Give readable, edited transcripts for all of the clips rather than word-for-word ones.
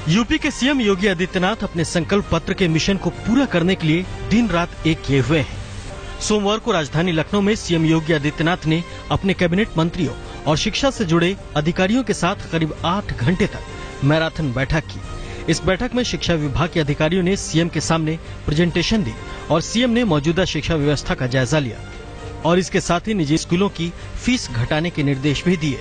UP के CM Yogi Adityanath अपने संकल्प पत्र के मिशन को पूरा करने के लिए दिन रात एक किए हुए हैं। सोमवार को राजधानी लखनऊ में सीएम योगी आदित्यनाथ ने अपने कैबिनेट मंत्रियों और शिक्षा से जुड़े अधिकारियों के साथ करीब 8 घंटे तक मैराथन बैठक की। इस बैठक में शिक्षा विभाग के अधिकारियों ने सीएम के सामने प्रेजेंटेशन दी और सीएम ने मौजूदा शिक्षा व्यवस्था का जायजा लिया और इसके साथ ही निजी स्कूलों की फीस घटाने के निर्देश भी दिए।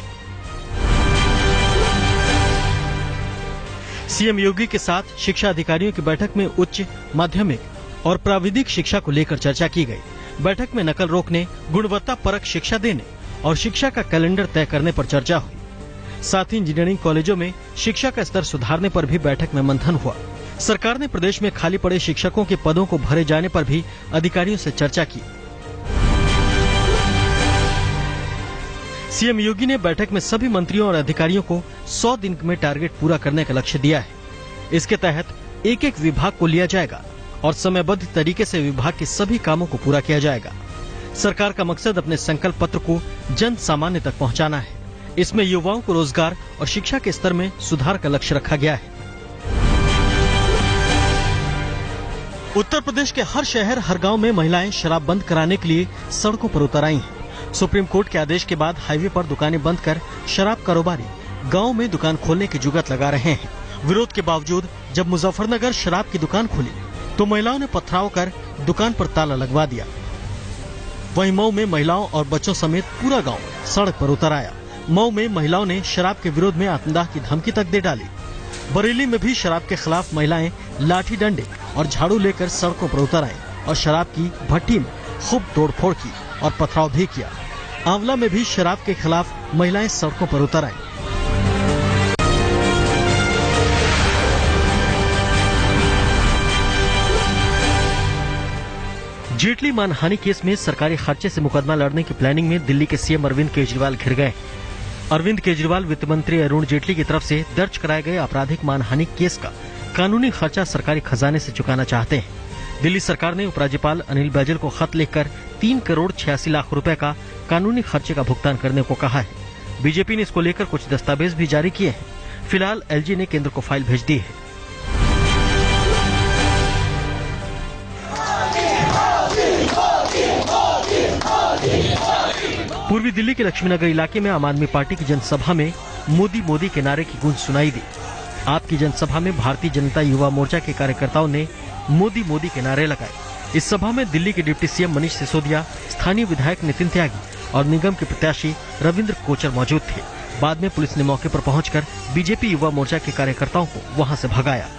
सीएम योगी के साथ शिक्षा अधिकारियों की बैठक में उच्च, माध्यमिक और प्राविधिक शिक्षा को लेकर चर्चा की गई। बैठक में नकल रोकने, गुणवत्ता परक शिक्षा देने और शिक्षा का कैलेंडर तय करने पर चर्चा हुई। साथ ही इंजीनियरिंग कॉलेजों में शिक्षा का स्तर सुधारने पर भी बैठक में मंथन हुआ। सरकार ने प्रदेश में खाली पड़े शिक्षकों के पदों को भरे जाने पर भी अधिकारियों से चर्चा की। सीएम योगी ने बैठक में सभी मंत्रियों और अधिकारियों को 100 दिन में टारगेट पूरा करने का लक्ष्य दिया है। इसके तहत एक एक विभाग को लिया जाएगा और समयबद्ध तरीके से विभाग के सभी कामों को पूरा किया जाएगा। सरकार का मकसद अपने संकल्प पत्र को जन सामान्य तक पहुंचाना है। इसमें युवाओं को रोजगार और शिक्षा के स्तर में सुधार का लक्ष्य रखा गया है। उत्तर प्रदेश के हर शहर, हर गांव में महिलाएं शराब बंद कराने के लिए सड़कों पर उतर आई हैं। सुप्रीम कोर्ट के आदेश के बाद हाईवे पर दुकानें बंद कर शराब कारोबारी गांव में दुकान खोलने की जुगत लगा रहे हैं। विरोध के बावजूद जब मुजफ्फरनगर शराब की दुकान खुली तो महिलाओं ने पथराव कर दुकान पर ताला लगवा दिया। वहीं मऊ में महिलाओं और बच्चों समेत पूरा गांव सड़क पर उतर आया। मऊ में महिलाओं ने शराब के विरोध में आत्मदाह की धमकी तक दे डाली। बरेली में भी शराब के खिलाफ महिलाएं लाठी डंडे और झाड़ू लेकर सड़कों पर उतर आई और शराब की भट्टी में खूब तोड़फोड़ की और पथराव भी किया। आंवला में भी शराब के खिलाफ महिलाएं सड़कों पर उतर आई। जेटली मानहानि केस में सरकारी खर्चे से मुकदमा लड़ने की प्लानिंग में दिल्ली के सीएम अरविंद केजरीवाल घिर गए। अरविंद केजरीवाल वित्त मंत्री अरुण जेटली की तरफ से दर्ज कराए गए आपराधिक मानहानि केस का कानूनी खर्चा सरकारी खजाने से चुकाना चाहते हैं। दिल्ली सरकार ने उपराज्यपाल अनिल बैजल को खत लिखकर 3 करोड़ 86 लाख रुपए का कानूनी खर्चे का भुगतान करने को कहा है। बीजेपी ने इसको लेकर कुछ दस्तावेज भी जारी किए हैं। फिलहाल एलजी ने केंद्र को फाइल भेज दी है। पूर्वी दिल्ली के लक्ष्मीनगर इलाके में आम आदमी पार्टी की जनसभा में मोदी मोदी के नारे की गूंज सुनाई दी। आपकी जनसभा में भारतीय जनता युवा मोर्चा के कार्यकर्ताओं ने मोदी मोदी के नारे लगाए। इस सभा में दिल्ली के डिप्टी सीएम मनीष सिसोदिया, स्थानीय विधायक नितिन त्यागी और निगम के प्रत्याशी रविंद्र कोचर मौजूद थे। बाद में पुलिस ने मौके पर पहुंचकर बीजेपी युवा मोर्चा के कार्यकर्ताओं को वहां से भगाया।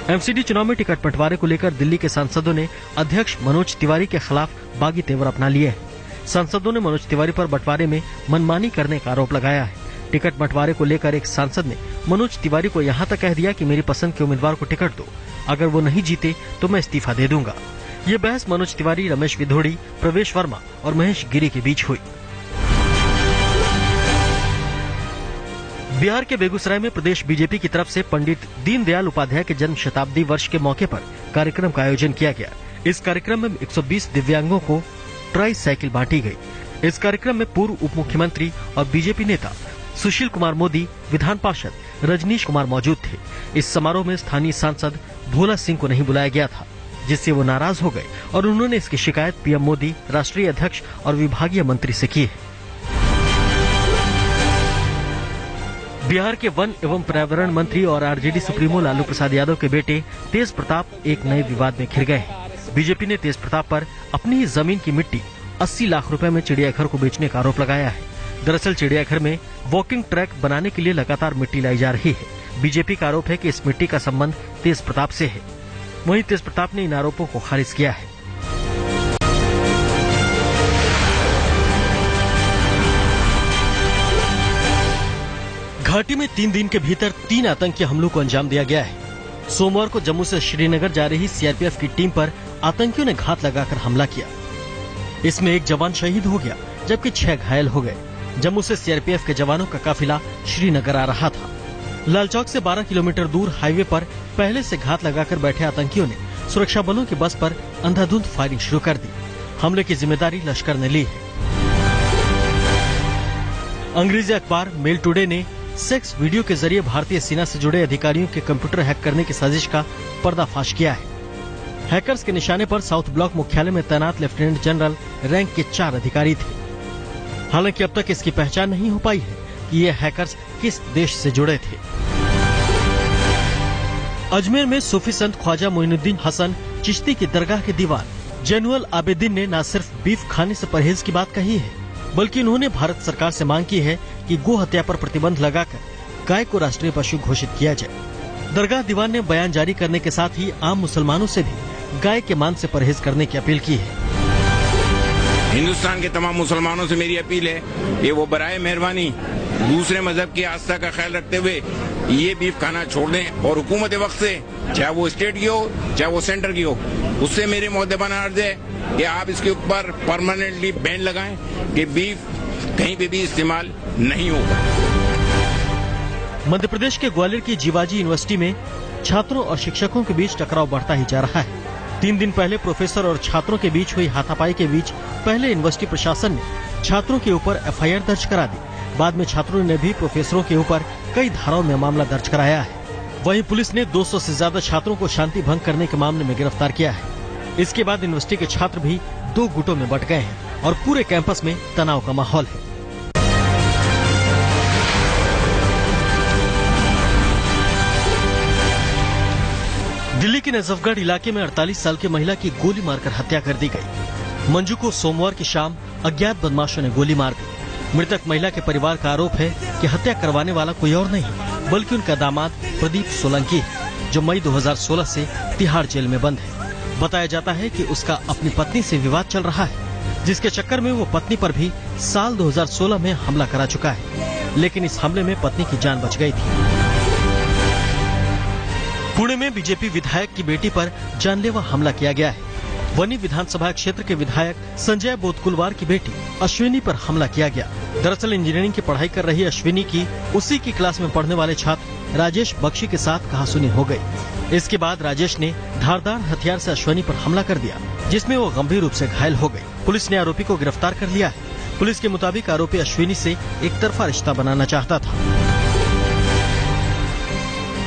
एमसीडी चुनाव में टिकट बंटवारे को लेकर दिल्ली के सांसदों ने अध्यक्ष मनोज तिवारी के खिलाफ बागी तेवर अपना लिए हैं। सांसदों ने मनोज तिवारी पर बंटवारे में मनमानी करने का आरोप लगाया है। टिकट बंटवारे को लेकर एक सांसद ने मनोज तिवारी को यहां तक कह दिया कि मेरी पसंद के उम्मीदवार को टिकट दो, अगर वो नहीं जीते तो मैं इस्तीफा दे दूंगा। ये बहस मनोज तिवारी, रमेश विधोड़ी, प्रवेश वर्मा और महेश गिरी के बीच हुई। बिहार के बेगूसराय में प्रदेश बीजेपी की तरफ से पंडित दीनदयाल उपाध्याय के जन्म शताब्दी वर्ष के मौके पर कार्यक्रम का आयोजन किया गया। इस कार्यक्रम में 120 दिव्यांगों को ट्राई साइकिल बांटी गई। इस कार्यक्रम में पूर्व उप मुख्यमंत्री और बीजेपी नेता सुशील कुमार मोदी, विधान पार्षद रजनीश कुमार मौजूद थे। इस समारोह में स्थानीय सांसद भोला सिंह को नहीं बुलाया गया था, जिससे वो नाराज हो गए और उन्होंने इसकी शिकायत पीएम मोदी, राष्ट्रीय अध्यक्ष और विभागीय मंत्री से की है। बिहार के वन एवं पर्यावरण मंत्री और आरजेडी सुप्रीमो लालू प्रसाद यादव के बेटे तेज प्रताप एक नए विवाद में घिर गए हैं। बीजेपी ने तेज प्रताप पर अपनी ही जमीन की मिट्टी 80 लाख रुपए में चिड़ियाघर को बेचने का आरोप लगाया है। दरअसल चिड़ियाघर में वॉकिंग ट्रैक बनाने के लिए लगातार मिट्टी लाई जा रही है। बीजेपी का आरोप है कि इस मिट्टी का संबंध तेज प्रताप से है। वहीं तेज प्रताप ने इन आरोपों को खारिज किया है। घाटी में 3 दिन के भीतर 3 आतंकी हमलों को अंजाम दिया गया है। सोमवार को जम्मू से श्रीनगर जा रही सीआरपीएफ की टीम पर आतंकियों ने घात लगाकर हमला किया। इसमें एक जवान शहीद हो गया, जबकि 6 घायल हो गए। जम्मू से सीआरपीएफ के जवानों का काफिला श्रीनगर आ रहा था। लालचौक से 12 किलोमीटर दूर हाईवे पर पहले से घात लगाकर बैठे आतंकियों ने सुरक्षा बलों की बस पर अंधाधुंध फायरिंग शुरू कर दी। हमले की जिम्मेदारी लश्कर ने ली है। अंग्रेजी अखबार मेल टुडे ने सेक्स वीडियो के जरिए भारतीय सेना से जुड़े अधिकारियों के कंप्यूटर हैक करने की साजिश का पर्दाफाश किया है। हैकर्स के निशाने पर साउथ ब्लॉक मुख्यालय में तैनात लेफ्टिनेंट जनरल रैंक के 4 अधिकारी थे। हालांकि अब तक इसकी पहचान नहीं हो पाई है कि ये हैकर्स किस देश से जुड़े थे। अजमेर में सूफी संत ख्वाजा मोइनुद्दीन हसन चिश्ती की दरगाह के दीवान जैनुल आबिदीन ने न सिर्फ बीफ खाने से परहेज की बात कही है, बल्कि उन्होंने भारत सरकार से मांग की है कि गो हत्या पर प्रतिबंध लगाकर गाय को राष्ट्रीय पशु घोषित किया जाए। दरगाह दीवान ने बयान जारी करने के साथ ही आम मुसलमानों से भी गाय के मांस से परहेज करने की अपील की है। हिंदुस्तान के तमाम मुसलमानों से मेरी अपील है, ये वो बराए मेहरबानी दूसरे मजहब की आस्था का ख्याल रखते हुए ये बीफ खाना छोड़ दें और हुकूमत वक्त से, चाहे वो स्टेट की हो चाहे वो सेंटर की हो, उससे मेरे मुद्दबाना अर्ज है कि आप इसके ऊपर परमानेंटली बैन लगाएं कि बीफ कहीं पे भी इस्तेमाल नहीं होगा। मध्य प्रदेश के ग्वालियर की जीवाजी यूनिवर्सिटी में छात्रों और शिक्षकों के बीच टकराव बढ़ता ही जा रहा है। 3 दिन पहले प्रोफेसर और छात्रों के बीच हुई हाथापाई के बीच पहले यूनिवर्सिटी प्रशासन ने छात्रों के ऊपर एफआईआर दर्ज करा दी। बाद में छात्रों ने भी प्रोफेसरों के ऊपर कई धाराओं में मामला दर्ज कराया है। वहीं पुलिस ने 200 से ज्यादा छात्रों को शांति भंग करने के मामले में गिरफ्तार किया है। इसके बाद यूनिवर्सिटी के छात्र भी 2 गुटों में बंट गए हैं और पूरे कैंपस में तनाव का माहौल है। दिल्ली के नजफगढ़ इलाके में 48 साल की महिला की गोली मारकर हत्या कर दी गई। मंजू को सोमवार की शाम अज्ञात बदमाशों ने गोली मार दी। मृतक महिला के परिवार का आरोप है कि हत्या करवाने वाला कोई और नहीं बल्कि उनका दामाद प्रदीप सोलंकी है, जो मई 2016 से तिहाड़ जेल में बंद है। बताया जाता है कि उसका अपनी पत्नी से विवाद चल रहा है, जिसके चक्कर में वो पत्नी पर भी साल 2016 में हमला करा चुका है, लेकिन इस हमले में पत्नी की जान बच गई थी। पुणे में बीजेपी विधायक की बेटी पर जानलेवा हमला किया गया है। वनी विधानसभा क्षेत्र के विधायक संजय बोधकुलवार की बेटी अश्विनी पर हमला किया गया। दरअसल इंजीनियरिंग की पढ़ाई कर रही अश्विनी की उसी की क्लास में पढ़ने वाले छात्र राजेश बख्शी के साथ कहासुनी हो गई। इसके बाद राजेश ने धारदार हथियार से अश्विनी पर हमला कर दिया, जिसमें वो गंभीर रूप से घायल हो गई। पुलिस ने आरोपी को गिरफ्तार कर लिया है। पुलिस के मुताबिक आरोपी अश्विनी से एक तरफा रिश्ता बनाना चाहता था।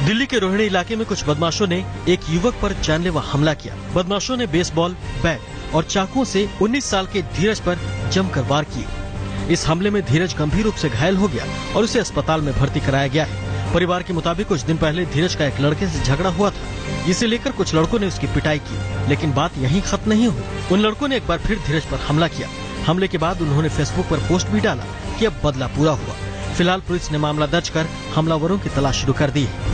दिल्ली के रोहिणी इलाके में कुछ बदमाशों ने एक युवक पर जानलेवा हमला किया। बदमाशों ने बेसबॉल बैट और चाकुओं से 19 साल के धीरज पर जमकर वार किए। इस हमले में धीरज गंभीर रूप से घायल हो गया और उसे अस्पताल में भर्ती कराया गया है। परिवार के मुताबिक कुछ दिन पहले धीरज का एक लड़के से झगड़ा हुआ था। इसे लेकर कुछ लड़कों ने उसकी पिटाई की, लेकिन बात यहीं खत्म नहीं हुई। उन लड़कों ने एक बार फिर धीरज पर हमला किया। हमले के बाद उन्होंने फेसबुक पर पोस्ट भी डाला कि अब बदला पूरा हुआ। फिलहाल पुलिस ने मामला दर्ज कर हमलावरों की तलाश शुरू कर दी है।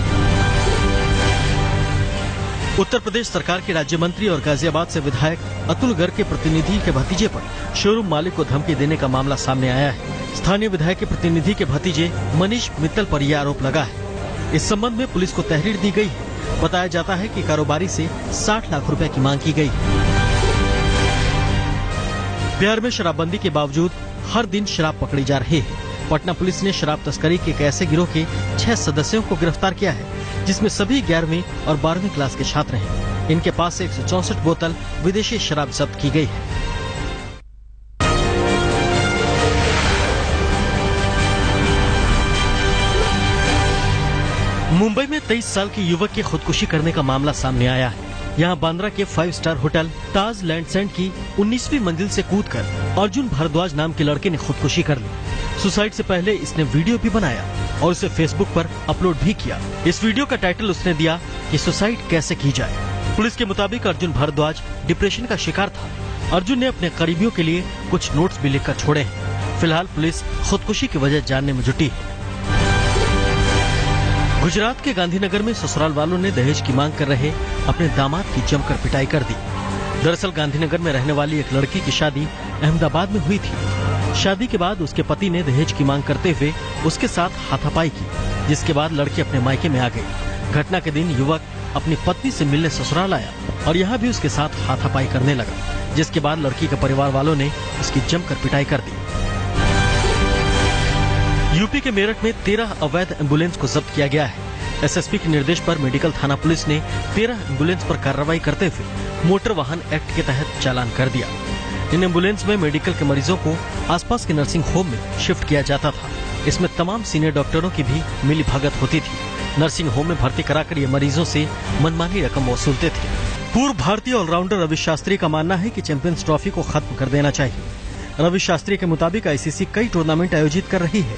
उत्तर प्रदेश सरकार के राज्य मंत्री और गाजियाबाद से विधायक अतुल गर्ग के प्रतिनिधि के भतीजे पर शोरूम मालिक को धमकी देने का मामला सामने आया है। स्थानीय विधायक के प्रतिनिधि के भतीजे मनीष मित्तल पर यह आरोप लगा है। इस संबंध में पुलिस को तहरीर दी गई है। बताया जाता है कि कारोबारी से 60 लाख रुपए की मांग की गई है। बिहार में शराबबंदी के बावजूद हर दिन शराब पकड़ी जा रही है। पटना पुलिस ने शराब तस्करी के एक ऐसे गिरोह के 6 सदस्यों को गिरफ्तार किया है, जिसमें सभी 11वीं और 12वीं क्लास के छात्र हैं। इनके पास से 164 बोतल विदेशी शराब जब्त की गई है। मुंबई में 23 साल के युवक के खुदकुशी करने का मामला सामने आया है। यहाँ बांद्रा के 5 स्टार होटल ताज लैंडसेंड की 19वीं मंजिल से कूदकर अर्जुन भारद्वाज नाम के लड़के ने खुदकुशी कर ली। सुसाइड से पहले इसने वीडियो भी बनाया और उसे फेसबुक पर अपलोड भी किया। इस वीडियो का टाइटल उसने दिया कि सुसाइड कैसे की जाए। पुलिस के मुताबिक अर्जुन भारद्वाज डिप्रेशन का शिकार था। अर्जुन ने अपने करीबियों के लिए कुछ नोट्स भी लिखकर छोड़े हैं। फिलहाल पुलिस खुदकुशी की वजह जानने में जुटी है। गुजरात के गांधीनगर में ससुराल वालों ने दहेज की मांग कर रहे अपने दामाद की जमकर पिटाई कर दी। दरअसल गांधीनगर में रहने वाली एक लड़की की शादी अहमदाबाद में हुई थी। शादी के बाद उसके पति ने दहेज की मांग करते हुए उसके साथ हाथापाई की, जिसके बाद लड़की अपने मायके में आ गई। घटना के दिन युवक अपनी पत्नी से मिलने ससुराल आया और यहाँ भी उसके साथ हाथापाई करने लगा, जिसके बाद लड़की के परिवार वालों ने उसकी जमकर पिटाई कर दी। यूपी के मेरठ में 13 अवैध एम्बुलेंस को जब्त किया गया है। एसएसपी के निर्देश पर मेडिकल थाना पुलिस ने 13 एम्बुलेंस पर कार्रवाई करते हुए मोटर वाहन एक्ट के तहत चालान कर दिया। इन एम्बुलेंस में मेडिकल के मरीजों को आसपास के नर्सिंग होम में शिफ्ट किया जाता था। इसमें तमाम सीनियर डॉक्टरों की भी मिली भगत होती थी। नर्सिंग होम में भर्ती कराकर ये मरीजों से मनमानी रकम वसूलते थे। पूर्व भारतीय ऑलराउंडर रवि शास्त्री का मानना है कि चैंपियंस ट्रॉफी को खत्म कर देना चाहिए। रवि शास्त्री के मुताबिक आईसीसी कई टूर्नामेंट आयोजित कर रही है,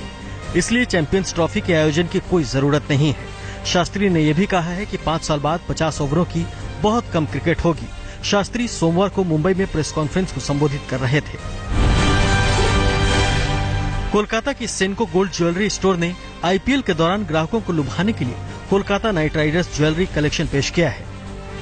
इसलिए चैंपियंस ट्रॉफी के आयोजन की कोई जरूरत नहीं है। शास्त्री ने यह भी कहा है कि 5 साल बाद 50 ओवरों की बहुत कम क्रिकेट होगी। शास्त्री सोमवार को मुंबई में प्रेस कॉन्फ्रेंस को संबोधित कर रहे थे। कोलकाता की सेनको गोल्ड ज्वेलरी स्टोर ने आईपीएल के दौरान ग्राहकों को लुभाने के लिए Kolkata night Riders jewellery collection पेश किया है।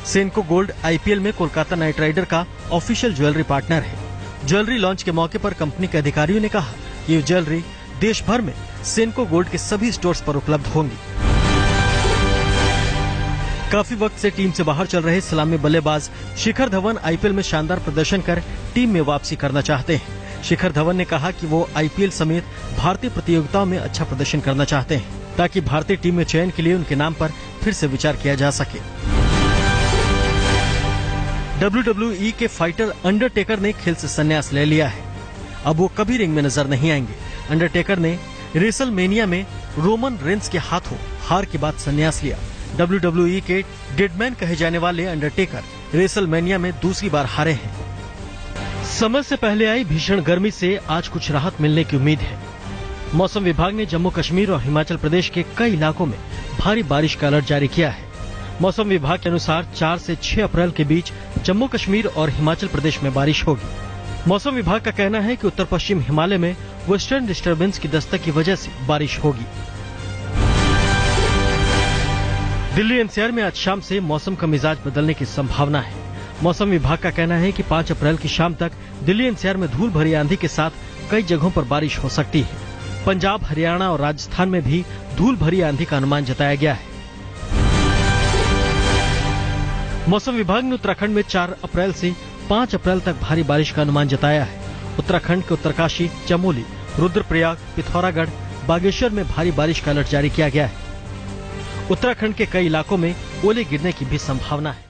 सेनको गोल्ड आईपीएल में कोलकाता नाइट राइडर का ऑफिशियल ज्वेलरी पार्टनर है। ज्वेलरी लॉन्च के मौके पर कंपनी के अधिकारियों ने कहा कि ये ज्वेलरी देश भर में सेनको गोल्ड के सभी स्टोर्स पर उपलब्ध होंगी। काफी वक्त से टीम से बाहर चल रहे सलामी बल्लेबाज शिखर धवन आईपीएल में शानदार प्रदर्शन कर टीम में वापसी करना चाहते हैं। शिखर धवन ने कहा कि वो आईपीएल समेत भारतीय प्रतियोगिताओं में अच्छा प्रदर्शन करना चाहते हैं, ताकि भारतीय टीम में चयन के लिए उनके नाम पर फिर से विचार किया जा सके। WWE के फाइटर अंडरटेकर ने खेल से संन्यास ले लिया है। अब वो कभी रिंग में नजर नहीं आएंगे। अंडरटेकर ने रेसलमेनिया में रोमन रेंस के हाथों हार के बाद संन्यास लिया। WWE के डेडमैन कहे जाने वाले अंडरटेकर रेसलमेनिया में दूसरी बार हारे हैं। समय से पहले आई भीषण गर्मी से आज कुछ राहत मिलने की उम्मीद है। मौसम विभाग ने जम्मू कश्मीर और हिमाचल प्रदेश के कई इलाकों में भारी बारिश का अलर्ट जारी किया है। मौसम विभाग के अनुसार 4 से 6 अप्रैल के बीच जम्मू कश्मीर और हिमाचल प्रदेश में बारिश होगी। मौसम विभाग का कहना है कि उत्तर पश्चिम हिमालय में वेस्टर्न डिस्टर्बेंस की दस्तक की वजह से बारिश होगी। दिल्ली एनसीआर में आज शाम से मौसम का मिजाज बदलने की संभावना है। मौसम विभाग का कहना है कि 5 अप्रैल की शाम तक दिल्ली एनसीआर में धूल भरी आंधी के साथ कई जगहों पर बारिश हो सकती है। पंजाब, हरियाणा और राजस्थान में भी धूल भरी आंधी का अनुमान जताया गया है। मौसम विभाग ने उत्तराखंड में 4 अप्रैल से 5 अप्रैल तक भारी बारिश का अनुमान जताया है। उत्तराखंड के उत्तरकाशी, चमोली, रुद्रप्रयाग, पिथौरागढ़, बागेश्वर में भारी बारिश का अलर्ट जारी किया गया है। उत्तराखंड के कई इलाकों में ओले गिरने की भी संभावना है।